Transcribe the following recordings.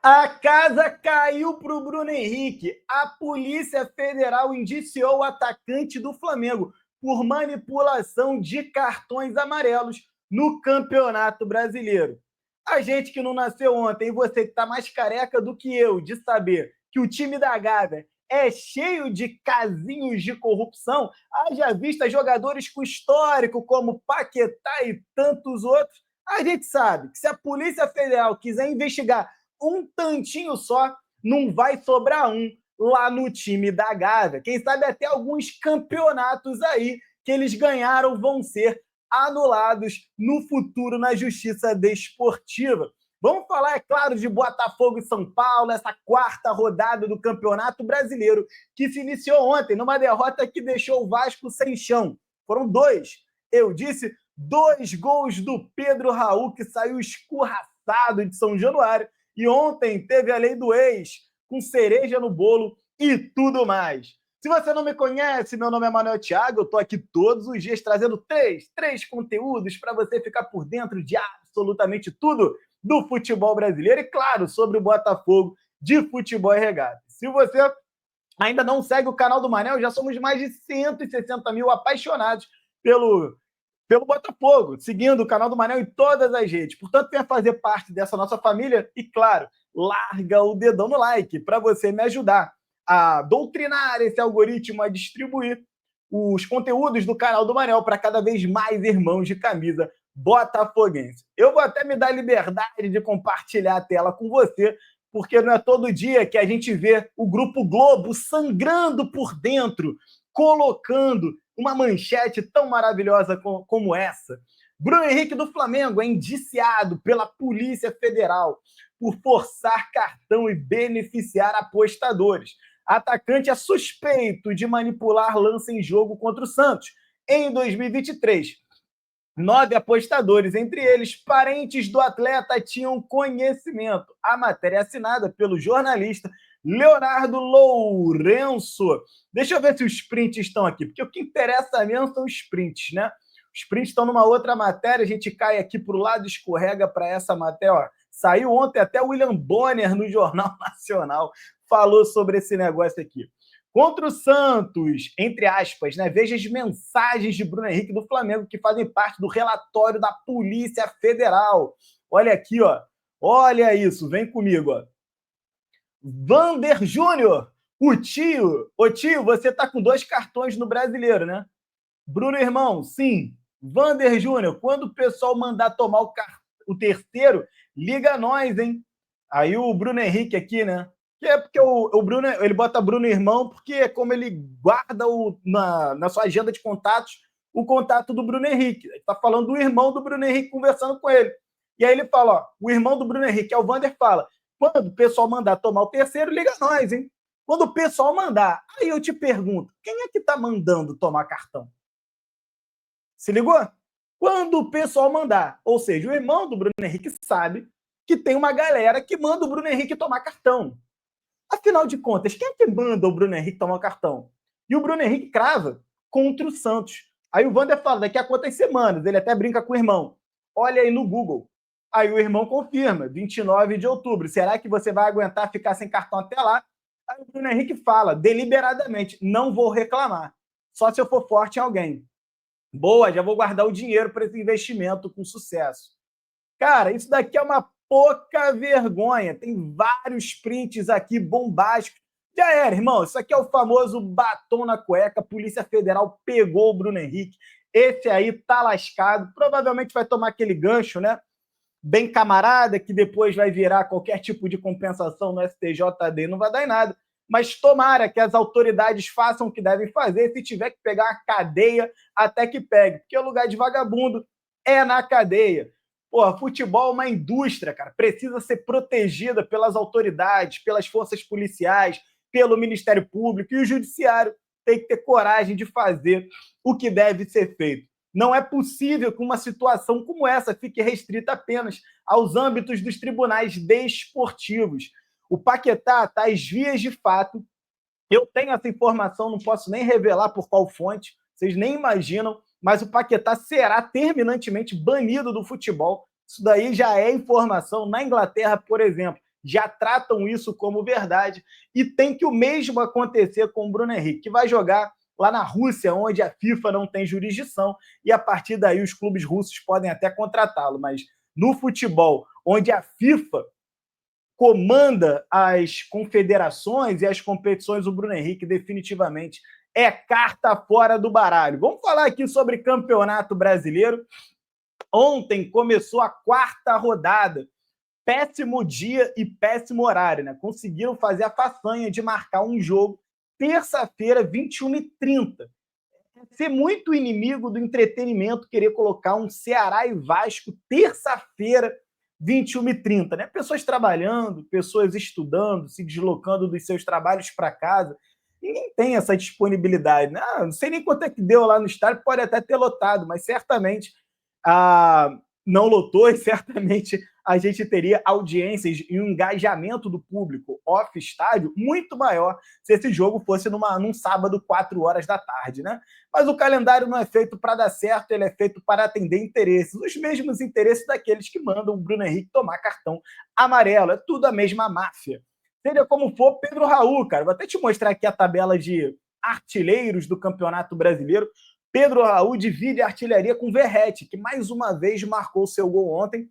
A casa caiu para o Bruno Henrique. A Polícia Federal indiciou o atacante do Flamengo por manipulação de cartões amarelos no Campeonato Brasileiro. A gente que não nasceu ontem, e você que está mais careca do que eu de saber que o time da Gávea é cheio de casinhos de corrupção, haja vista jogadores com histórico como Paquetá e tantos outros, a gente sabe que se a Polícia Federal quiser investigar um tantinho só, não vai sobrar um lá no time da Gávea. Quem sabe até alguns campeonatos aí que eles ganharam vão ser anulados no futuro na justiça desportiva. Vamos falar, é claro, de Botafogo e São Paulo, essa quarta rodada do Campeonato Brasileiro, que se iniciou ontem, numa derrota que deixou o Vasco sem chão. Foram dois. Eu disse, 2 gols do Pedro Raul, que saiu escorraçado de São Januário. E ontem teve a lei do ex, com cereja no bolo e tudo mais. Se você não me conhece, meu nome é Manuel Thiago, eu estou aqui todos os dias trazendo três conteúdos para você ficar por dentro de absolutamente tudo do futebol brasileiro e, claro, sobre o Botafogo de futebol e regata. Se você ainda não segue o canal do Manel, já somos mais de 160 mil apaixonados pelo Botafogo, seguindo o canal do Manel em todas as redes. Portanto, venha fazer parte dessa nossa família e, claro, larga o dedão no like para você me ajudar a doutrinar esse algoritmo, a distribuir os conteúdos do canal do Manel para cada vez mais irmãos de camisa botafoguense. Eu vou até me dar liberdade de compartilhar a tela com você, porque não é todo dia que a gente vê o Grupo Globo sangrando por dentro, colocando uma manchete tão maravilhosa como essa. Bruno Henrique do Flamengo é indiciado pela Polícia Federal por forçar cartão e beneficiar apostadores. Atacante é suspeito de manipular lance em jogo contra o Santos. Em 2023, 9 apostadores, entre eles parentes do atleta, tinham conhecimento. A matéria é assinada pelo jornalista Leonardo Lourenço. Deixa eu ver se os prints estão aqui, porque o que interessa mesmo são os prints, né? Os prints estão numa outra matéria, a gente cai aqui para o lado, escorrega para essa matéria. Ó, saiu ontem até o William Bonner no Jornal Nacional, falou sobre esse negócio aqui. Contra o Santos, entre aspas, né? Veja as mensagens de Bruno Henrique do Flamengo que fazem parte do relatório da Polícia Federal. Olha aqui, ó. Olha isso, vem comigo, ó. Vander Júnior, o tio. Ô tio, você tá com 2 cartões no Brasileiro, né? Bruno Irmão, sim. Vander Júnior, quando o pessoal mandar tomar o terceiro, liga a nós, hein? Aí o Bruno Henrique aqui, né? Que é porque o Bruno, ele bota Bruno Irmão, porque é como ele guarda na sua agenda de contatos o contato do Bruno Henrique. Ele tá falando do irmão do Bruno Henrique conversando com ele. E aí ele fala, ó, o irmão do Bruno Henrique, é o Vander, fala, quando o pessoal mandar tomar o terceiro, liga a nós, hein? Quando o pessoal mandar, aí eu te pergunto, quem é que tá mandando tomar cartão? Se ligou? Quando o pessoal mandar, ou seja, o irmão do Bruno Henrique sabe que tem uma galera que manda o Bruno Henrique tomar cartão. Afinal de contas, quem é que manda o Bruno Henrique tomar o cartão? E o Bruno Henrique crava contra o Santos. Aí o Wander fala, daqui a quantas semanas? Ele até brinca com o irmão. Olha aí no Google. Aí o irmão confirma, 29 de outubro. Será que você vai aguentar ficar sem cartão até lá? Aí o Bruno Henrique fala, deliberadamente, não vou reclamar. Só se eu for forte em alguém. Boa, já vou guardar o dinheiro para esse investimento com sucesso. Cara, isso daqui é uma pouca vergonha. Tem vários prints aqui bombásticos. Já era, irmão. Isso aqui é o famoso batom na cueca. A Polícia Federal pegou o Bruno Henrique. Esse aí tá lascado. Provavelmente vai tomar aquele gancho, né? Bem camarada, que depois vai virar qualquer tipo de compensação no STJD. Não vai dar em nada. Mas tomara que as autoridades façam o que devem fazer. Se tiver que pegar uma cadeia, até que pegue. Porque o lugar de vagabundo é na cadeia. Pô, futebol é uma indústria, cara. Precisa ser protegida pelas autoridades, pelas forças policiais, pelo Ministério Público. E o Judiciário tem que ter coragem de fazer o que deve ser feito. Não é possível que uma situação como essa fique restrita apenas aos âmbitos dos tribunais desportivos. O Paquetá está às vias de fato. Eu tenho essa informação, não posso nem revelar por qual fonte, vocês nem imaginam, mas o Paquetá será terminantemente banido do futebol. Isso daí já é informação. Na Inglaterra, por exemplo, já tratam isso como verdade, e tem que o mesmo acontecer com o Bruno Henrique, que vai jogar lá na Rússia, onde a FIFA não tem jurisdição, e a partir daí os clubes russos podem até contratá-lo, mas no futebol, onde a FIFA comanda as confederações e as competições, o Bruno Henrique definitivamente é carta fora do baralho. Vamos falar aqui sobre Campeonato Brasileiro. Ontem começou a 4ª rodada. Péssimo dia e péssimo horário, né? Conseguiram fazer a façanha de marcar um jogo terça-feira, 21h30. Ser muito inimigo do entretenimento querer colocar um Ceará e Vasco terça-feira, 21h30, né? Pessoas trabalhando, pessoas estudando, se deslocando dos seus trabalhos para casa. Ninguém tem essa disponibilidade, né? Não sei nem quanto é que deu lá no estádio, pode até ter lotado, mas certamente não lotou e certamente a gente teria audiências e um engajamento do público off-estádio muito maior se esse jogo fosse num sábado, 4 horas da tarde, né? Mas o calendário não é feito para dar certo, ele é feito para atender interesses, os mesmos interesses daqueles que mandam o Bruno Henrique tomar cartão amarelo. É tudo a mesma máfia. Seja como for, Pedro Raul, cara, vou até te mostrar aqui a tabela de artilheiros do Campeonato Brasileiro. Pedro Raul divide a artilharia com Verratti, que mais uma vez marcou o seu gol ontem.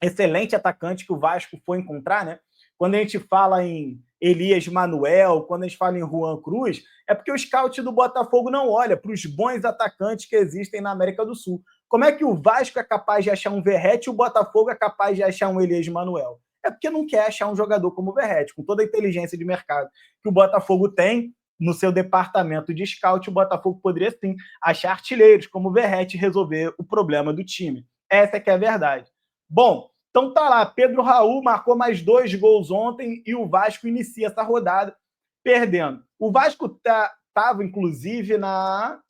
Excelente atacante que o Vasco foi encontrar, né? Quando a gente fala em Elias Manuel, quando a gente fala em Juan Cruz, é porque o scout do Botafogo não olha para os bons atacantes que existem na América do Sul. Como é que o Vasco é capaz de achar um Verratti e o Botafogo é capaz de achar um Elias Manuel? É porque não quer achar um jogador como o Verratti, com toda a inteligência de mercado que o Botafogo tem no seu departamento de scout, o Botafogo poderia sim achar artilheiros como o Verratti e resolver o problema do time. Essa é que é a verdade. Bom, então tá lá, Pedro Raul marcou mais 2 gols ontem e o Vasco inicia essa rodada perdendo. O Vasco estava, inclusive, na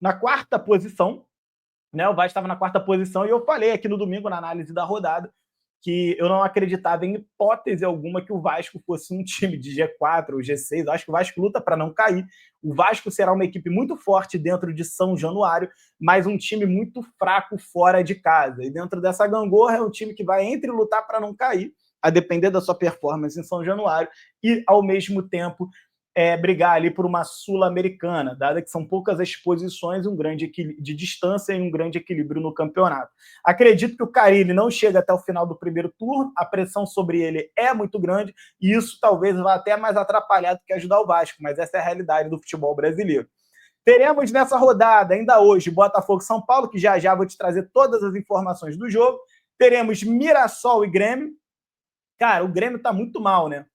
4ª posição, né? O Vasco estava na 4ª posição e eu falei aqui no domingo, na análise da rodada, que eu não acreditava em hipótese alguma que o Vasco fosse um time de G4 ou G6. Eu acho que o Vasco luta para não cair. O Vasco será uma equipe muito forte dentro de São Januário, mas um time muito fraco fora de casa. E dentro dessa gangorra é um time que vai entre lutar para não cair, a depender da sua performance em São Januário, e, ao mesmo tempo, brigar ali por uma Sul-Americana, dada que são poucas as posições, um grande de distância e um grande equilíbrio no campeonato. Acredito que o Carille não chega até o final do primeiro turno, a pressão sobre ele é muito grande, e isso talvez vá até mais atrapalhar do que ajudar o Vasco, mas essa é a realidade do futebol brasileiro. Teremos nessa rodada, ainda hoje, Botafogo e São Paulo, que já vou te trazer todas as informações do jogo. Teremos Mirassol e Grêmio. Cara, o Grêmio tá muito mal, né?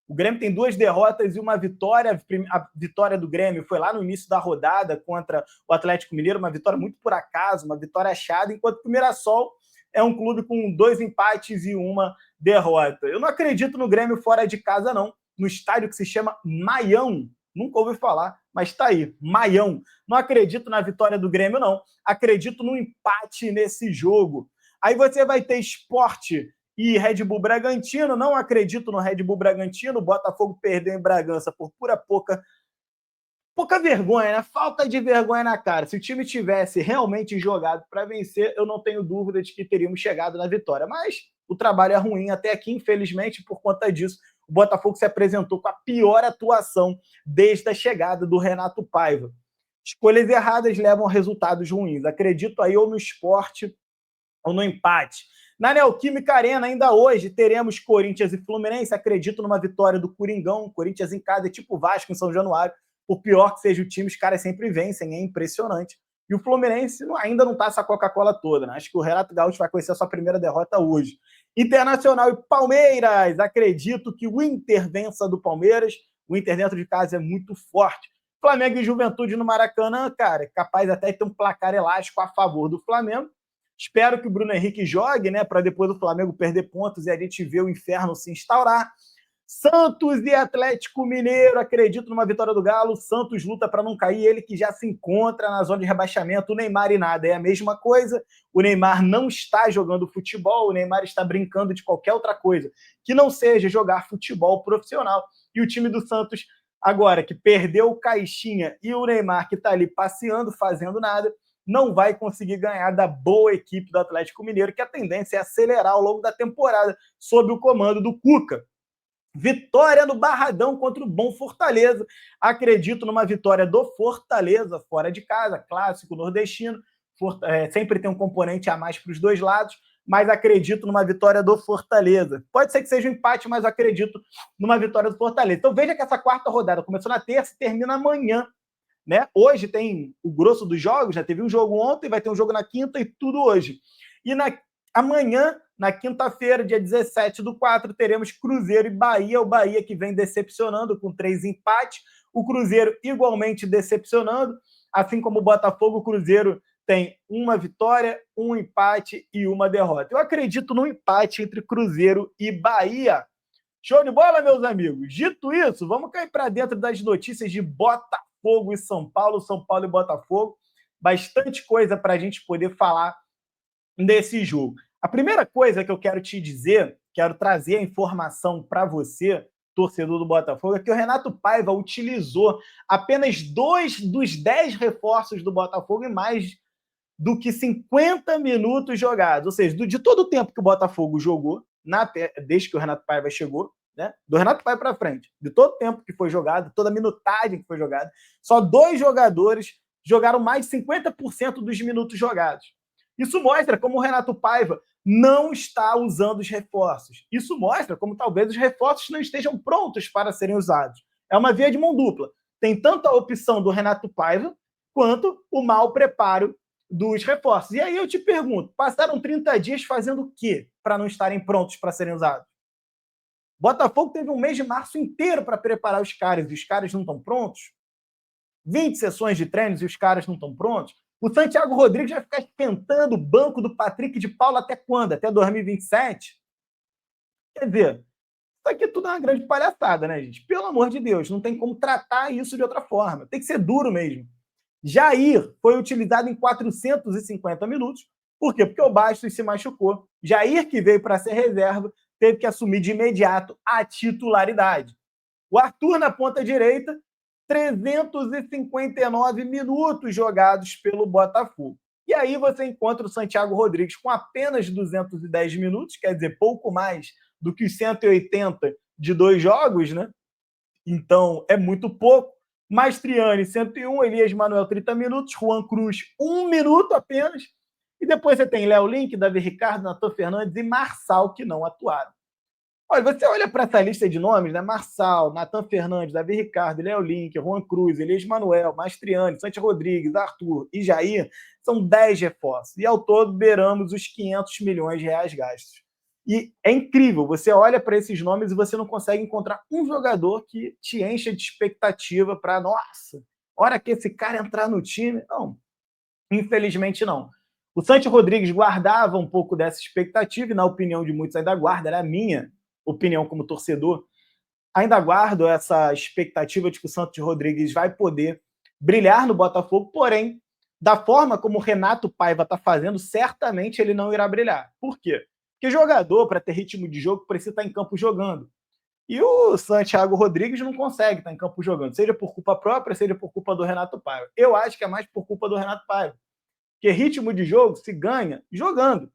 O Grêmio tem 2 derrotas e uma vitória. A vitória do Grêmio foi lá no início da rodada contra o Atlético Mineiro, uma vitória muito por acaso, uma vitória achada, enquanto que o Mirassol é um clube com 2 empates e uma derrota. Eu não acredito no Grêmio fora de casa, não. No estádio que se chama Maião. Nunca ouvi falar, mas tá aí, Maião. Não acredito na vitória do Grêmio, não. Acredito no empate nesse jogo. Aí você vai ter Sport e Red Bull Bragantino. Não acredito no Red Bull Bragantino. O Botafogo perdeu em Bragança por pouca vergonha, né? Falta de vergonha na cara. Se o time tivesse realmente jogado para vencer, eu não tenho dúvida de que teríamos chegado na vitória. Mas o trabalho é ruim até aqui, infelizmente, por conta disso. O Botafogo se apresentou com a pior atuação desde a chegada do Renato Paiva. Escolhas erradas levam a resultados ruins. Acredito aí ou no Sport ou no empate. Na Neoquímica Arena, ainda hoje, teremos Corinthians e Fluminense. Acredito numa vitória do Coringão. Corinthians em casa é tipo Vasco em São Januário. Por pior que seja o time, os caras sempre vencem, é impressionante. E o Fluminense ainda não está essa Coca-Cola toda, né? Acho que o Renato Gaúcho vai conhecer a sua primeira derrota hoje. Internacional e Palmeiras. Acredito que o Inter vença do Palmeiras. O Inter dentro de casa é muito forte. Flamengo e Juventude no Maracanã, cara, é capaz até de ter um placar elástico a favor do Flamengo. Espero que o Bruno Henrique jogue, né, para depois do Flamengo perder pontos e a gente ver o inferno se instaurar. Santos e Atlético Mineiro, acredito numa vitória do Galo. Santos luta para não cair, ele que já se encontra na zona de rebaixamento. O Neymar e nada é a mesma coisa. O Neymar não está jogando futebol, o Neymar está brincando de qualquer outra coisa que não seja jogar futebol profissional. E o time do Santos, agora que perdeu o Caixinha e o Neymar que está ali passeando, fazendo nada, não vai conseguir ganhar da boa equipe do Atlético Mineiro, que a tendência é acelerar ao longo da temporada, sob o comando do Cuca. Vitória no Barradão contra o bom Fortaleza. Acredito numa vitória do Fortaleza fora de casa, clássico nordestino. Sempre tem um componente a mais para os dois lados, mas acredito numa vitória do Fortaleza. Pode ser que seja um empate, mas acredito numa vitória do Fortaleza. Então veja que essa quarta rodada começou na terça e termina amanhã. Né? Hoje tem o grosso dos jogos, né? Teve um jogo ontem, vai ter um jogo na quinta e tudo hoje. E amanhã, na quinta-feira, dia 17/4, teremos Cruzeiro e Bahia. O Bahia que vem decepcionando com 3 empates. O Cruzeiro igualmente decepcionando. Assim como o Botafogo, o Cruzeiro tem 1 vitória, 1 empate e 1 derrota. Eu acredito no empate entre Cruzeiro e Bahia. Show de bola, meus amigos? Dito isso, vamos cair para dentro das notícias de Botafogo e São Paulo e Botafogo. Bastante coisa para a gente poder falar desse jogo. A primeira coisa que eu quero te dizer, quero trazer a informação para você, torcedor do Botafogo, é que o Renato Paiva utilizou apenas 2 dos 10 reforços do Botafogo em mais do que 50 minutos jogados. Ou seja, de todo o tempo que o Botafogo jogou, desde que o Renato Paiva chegou, né? Do Renato Paiva para frente, de todo o tempo que foi jogado, toda a minutagem que foi jogada, só 2 jogadores jogaram mais de 50% dos minutos jogados. Isso mostra como o Renato Paiva não está usando os reforços. Isso mostra como talvez os reforços não estejam prontos para serem usados. É uma via de mão dupla. Tem tanto a opção do Renato Paiva quanto o mau preparo dos reforços. E aí eu te pergunto, passaram 30 dias fazendo o quê para não estarem prontos para serem usados? Botafogo teve um mês de março inteiro para preparar os caras e os caras não estão prontos? 20 sessões de treinos e os caras não estão prontos? O Santiago Rodrigues vai ficar esquentando o banco do Patrick de Paula até quando? Até 2027? Quer dizer, isso aqui tudo é uma grande palhaçada, né, gente? Pelo amor de Deus, não tem como tratar isso de outra forma. Tem que ser duro mesmo. Jair foi utilizado em 450 minutos. Por quê? Porque o Bastos se machucou. Jair, que veio para ser reserva, teve que assumir de imediato a titularidade. O Arthur, na ponta direita, 359 minutos jogados pelo Botafogo. E aí você encontra o Santiago Rodrigues com apenas 210 minutos, quer dizer, pouco mais do que os 180 de 2 jogos, né? Então, é muito pouco. Mastriani, 101, Elias Manuel, 30 minutos, Juan Cruz, 1 minuto apenas. E depois você tem Léo Link, Davi Ricardo, Natan Fernandes e Marçal, que não atuaram. Olha, você olha para essa lista de nomes, né? Marçal, Natan Fernandes, Davi Ricardo, Léo Link, Juan Cruz, Elias Manuel, Mastriani, Santi Rodrigues, Arthur e Jair, são 10 reforços. E ao todo, beiramos os 500 milhões de reais gastos. E é incrível, você olha para esses nomes e você não consegue encontrar um jogador que te encha de expectativa para, nossa, hora que esse cara entrar no time. Não, infelizmente não. O Santi Rodrigues guardava um pouco dessa expectativa, e na opinião de muitos ainda guarda, era a minha opinião como torcedor, ainda guardo essa expectativa de que o Santos Rodrigues vai poder brilhar no Botafogo, porém, da forma como o Renato Paiva está fazendo, certamente ele não irá brilhar. Por quê? Porque jogador, para ter ritmo de jogo, precisa estar em campo jogando. E o Santiago Rodrigues não consegue estar em campo jogando, seja por culpa própria, seja por culpa do Renato Paiva. Eu acho que é mais por culpa do Renato Paiva. Porque ritmo de jogo se ganha jogando.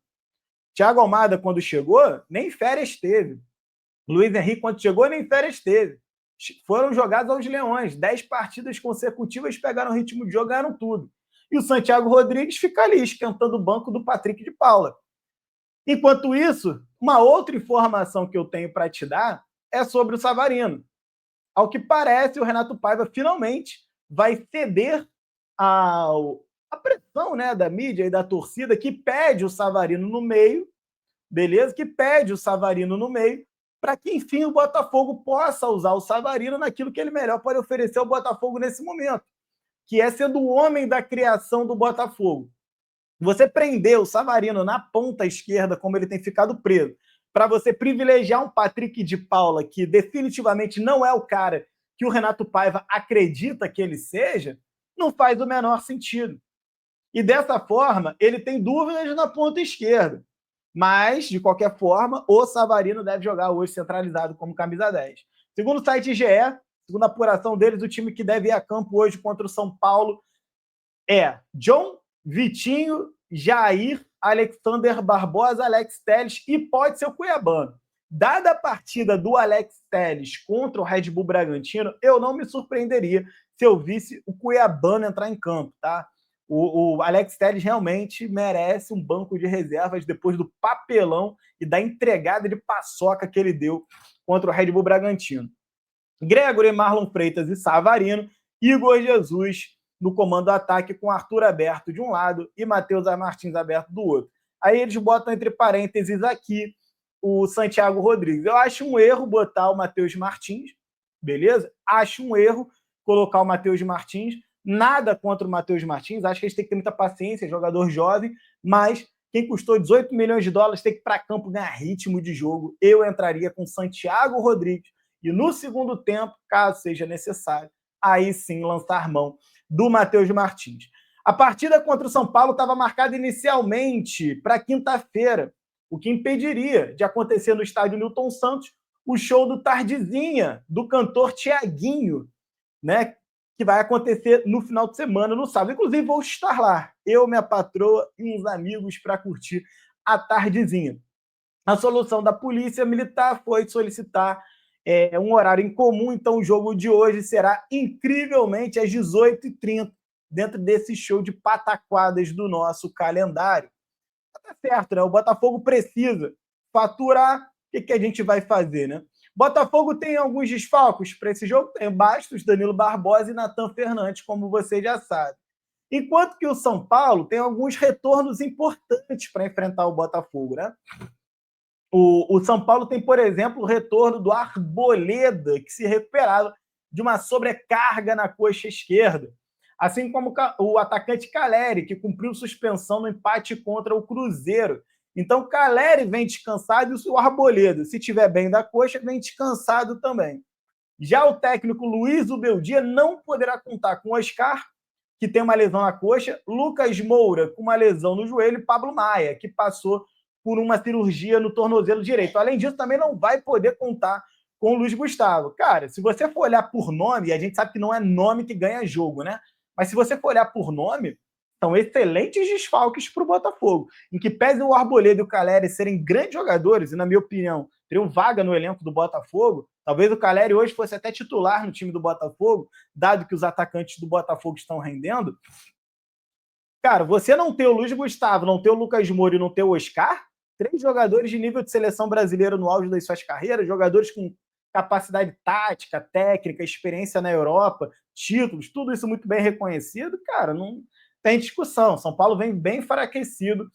Thiago Almada, quando chegou, nem férias teve. Luiz Henrique, quando chegou, nem férias teve. Foram jogados aos leões. 10 partidas consecutivas, pegaram ritmo de jogo, ganharam tudo. E o Santiago Rodrigues fica ali, esquentando o banco do Patrick de Paula. Enquanto isso, uma outra informação que eu tenho para te dar é sobre o Savarino. Ao que parece, o Renato Paiva finalmente vai ceder à pressão, né, da mídia e da torcida que pede o Savarino no meio, beleza? Que pede o Savarino no meio, para que, enfim, o Botafogo possa usar o Savarino naquilo que ele melhor pode oferecer ao Botafogo nesse momento, que é sendo o homem da criação do Botafogo. Você prender o Savarino na ponta esquerda, como ele tem ficado preso, para você privilegiar um Patrick de Paula, que definitivamente não é o cara que o Renato Paiva acredita que ele seja, não faz o menor sentido. E dessa forma, ele tem dúvidas na ponta esquerda. Mas, de qualquer forma, o Savarino deve jogar hoje centralizado como camisa 10. Segundo o site GE, segundo a apuração deles, o time que deve ir a campo hoje contra o São Paulo é John Vitinho, Jair, Alexander Barbosa, Alex Telles e pode ser o Cuiabano. Dada a partida do Alex Telles contra o Red Bull Bragantino, eu não me surpreenderia se eu visse o Cuiabano entrar em campo, tá? O Alex Telles realmente merece um banco de reservas depois do papelão e da entregada de paçoca que ele deu contra o Red Bull Bragantino. Gregory, Marlon Freitas e Savarino, Igor Jesus no comando do ataque com Arthur aberto de um lado e Matheus Martins aberto do outro. Aí eles botam entre parênteses aqui o Santiago Rodrigues. Eu acho um erro botar o Matheus Martins, beleza? Acho um erro colocar o Matheus Martins. Nada contra o Matheus Martins, acho que a gente tem que ter muita paciência, jogador jovem, mas quem custou 18 milhões de dólares tem que ir para campo ganhar ritmo de jogo. Eu entraria com Santiago Rodrigues e no segundo tempo, caso seja necessário, aí sim lançar mão do Matheus Martins. A partida contra o São Paulo estava marcada inicialmente para quinta-feira, o que impediria de acontecer no estádio Newton Santos o show do Tardezinha, do cantor Tiaguinho, né, que vai acontecer no final de semana, no sábado. Inclusive, vou estar lá, eu, minha patroa e uns amigos para curtir a Tardezinha. A solução da Polícia Militar foi solicitar um horário em comum, então o jogo de hoje será incrivelmente às 18h30, dentro desse show de pataquadas do nosso calendário. Tá certo, né? O Botafogo precisa faturar. O que a gente vai fazer, né? Botafogo tem alguns desfalques para esse jogo. Tem Bastos, Danilo Barbosa e Natan Fernandes, como você já sabe. Enquanto que o São Paulo tem alguns retornos importantes para enfrentar o Botafogo, né? O São Paulo tem, por exemplo, o retorno do Arboleda, que se recuperava de uma sobrecarga na coxa esquerda. Assim como o atacante Caleri, que cumpriu suspensão no empate contra o Cruzeiro. Então, Caleri vem descansado e o Arboleda, se estiver bem da coxa, vem descansado também. Já o técnico Luiz Ubeldia não poderá contar com o Oscar, que tem uma lesão na coxa, Lucas Moura, com uma lesão no joelho, e Pablo Maia, que passou por uma cirurgia no tornozelo direito. Além disso, também não vai poder contar com o Luiz Gustavo. Cara, se você for olhar por nome, e a gente sabe que não é nome que ganha jogo, né? Mas se você for olhar por nome, são excelentes desfalques para o Botafogo. Em que pese o Arboleda e o Caleri serem grandes jogadores, e na minha opinião, teriam vaga no elenco do Botafogo, talvez o Caleri hoje fosse até titular no time do Botafogo, dado que os atacantes do Botafogo estão rendendo. Cara, você não ter o Luiz Gustavo, não ter o Lucas Moura e não ter o Oscar, 3 jogadores de nível de seleção brasileira no auge das suas carreiras, jogadores com capacidade tática, técnica, experiência na Europa, títulos, tudo isso muito bem reconhecido, cara, não tem discussão. São Paulo vem bem enfraquecido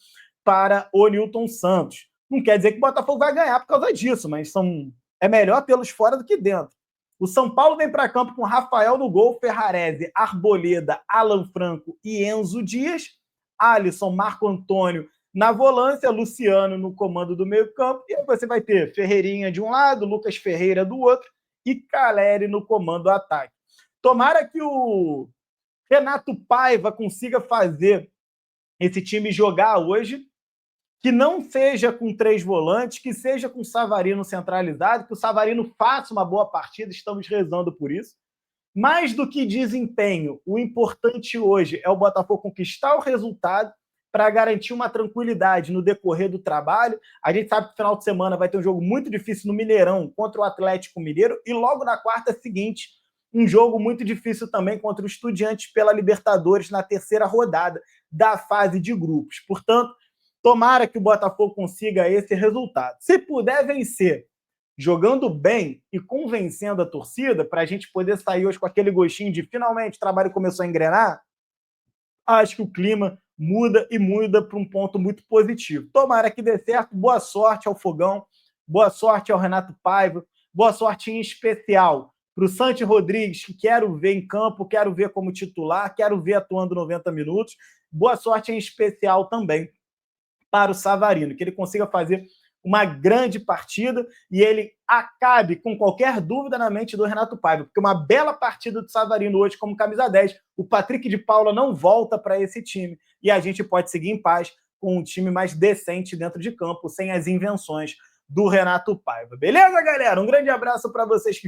para o Newton Santos. Não quer dizer que o Botafogo vai ganhar por causa disso, mas é melhor tê-los fora do que dentro. O São Paulo vem para campo com Rafael no gol, Ferrarese, Arboleda, Alan Franco e Enzo Dias, Alisson, Marco Antônio na volância, Luciano no comando do meio-campo, e aí você vai ter Ferreirinha de um lado, Lucas Ferreira do outro, e Caleri no comando do ataque. Tomara que o Renato Paiva consiga fazer esse time jogar hoje, que não seja com 3 volantes, que seja com o Savarino centralizado, que o Savarino faça uma boa partida, estamos rezando por isso. Mais do que desempenho, o importante hoje é o Botafogo conquistar o resultado para garantir uma tranquilidade no decorrer do trabalho. A gente sabe que no final de semana vai ter um jogo muito difícil no Mineirão contra o Atlético Mineiro e logo na quarta seguinte, um jogo muito difícil também contra o Estudiantes pela Libertadores na terceira rodada da fase de grupos. Portanto, tomara que o Botafogo consiga esse resultado. Se puder vencer jogando bem e convencendo a torcida, para a gente poder sair hoje com aquele gostinho de finalmente o trabalho começou a engrenar, acho que o clima muda e muda para um ponto muito positivo. Tomara que dê certo. Boa sorte ao Fogão, boa sorte ao Renato Paiva, boa sorte em especial para o Santi Rodrigues, que quero ver em campo, quero ver como titular, quero ver atuando 90 minutos. Boa sorte em especial também para o Savarino, que ele consiga fazer uma grande partida e ele acabe com qualquer dúvida na mente do Renato Paiva, porque uma bela partida do Savarino hoje como camisa 10, o Patrick de Paula não volta para esse time e a gente pode seguir em paz com um time mais decente dentro de campo, sem as invenções do Renato Paiva. Beleza, galera? Um grande abraço para vocês que